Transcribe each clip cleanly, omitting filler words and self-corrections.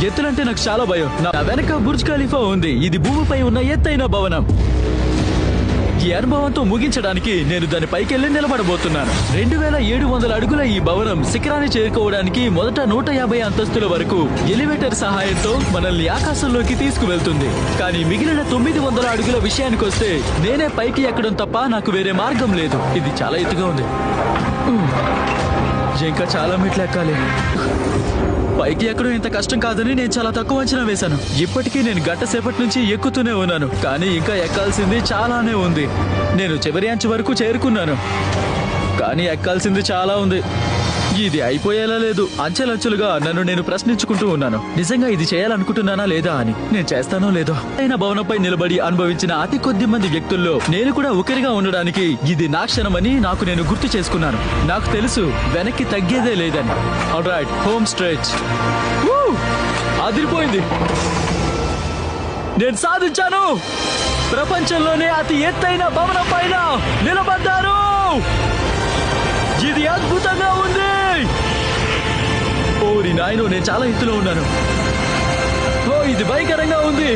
ఎత్తులంటే నాకు చాలా భయం. నా వెనక బుర్జ్ ఖలీఫా ఉంది. ఇది భూమిపై ఉన్న ఎత్తైన భవనం. ఈ అనుభవంతో ముగించడానికి నేను దాని పైకెళ్ళి నిలబడబోతున్నాను. 2700 అడుగుల ఈ భవనం శిఖరాన్ని చేరుకోవడానికి మొదట 150 అంతస్తుల వరకు ఎలివేటర్ సహాయంతో మనల్ని ఆకాశంలోకి తీసుకువెళ్తుంది. కానీ మిగిలిన 900 అడుగుల విషయానికి వస్తే నేనే పైకి ఎక్కడం తప్ప నాకు వేరే మార్గం లేదు. ఇది చాలా ఎత్తుగా ఉంది. ఇంకా చాలా మెట్లు ఎక్కాలి. పైకి ఎక్కడం ఇంత కష్టం కాదని నేను చాలా తక్కువ అంచనా వేశాను. ఇప్పటికీ నేను గంట సేపటి నుంచి ఎక్కుతూనే ఉన్నాను, కానీ ఇంకా ఎక్కాల్సింది చాలానే ఉంది. నేను చివరి అంచు వరకు చేరుకున్నాను, కానీ ఎక్కాల్సింది చాలా ఉంది. ఇది అయిపోయేలా లేదు. అంచెలంచెలుగా నన్ను నేను ప్రశ్నించుకుంటూ ఉన్నాను, నిజంగా ఇది చేయాలనుకుంటున్నానా లేదా అని. నేను చేస్తానో లేదో. అయిన భవనంపై నిలబడి అనుభవించిన అతి కొద్ది మంది వ్యక్తుల్లో నేను కూడా ఒకరిగా ఉండడానికి ఇది నా క్షణమని నాకు నేను గుర్తు చేసుకున్నాను. నాకు తెలుసు వెనక్కి తగ్గేదే లేదని. Alright, home stretch. అదిరిపోయింది. నేను సాధించాను. ప్రపంచంలోనే అతి ఎత్తైన భవనం పైన నిలబడ్డాను. ఇది అద్భుతంగా ఉంది. ఓరి నాయనో, నేను చాలా ఎత్తులో ఉన్నాను. ఇది భయంకరంగా ఉంది.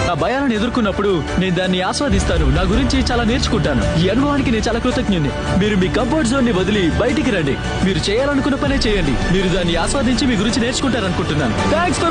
నా భయాలను ఎదుర్కొన్నప్పుడు నేను దాన్ని ఆస్వాదిస్తాను. నా గురించి చాలా నేర్చుకుంటాను. ఈ అనుభవానికి నేను చాలా కృతజ్ఞుని. మీరు మీ కంఫర్ట్ జోన్ ని వదిలి బయటికి రండి. మీరు చేయాలనుకున్న పనే చేయండి. మీరు దాన్ని ఆస్వాదించి మీ గురించి నేర్చుకుంటారనుకుంటున్నాను. థాంక్స్.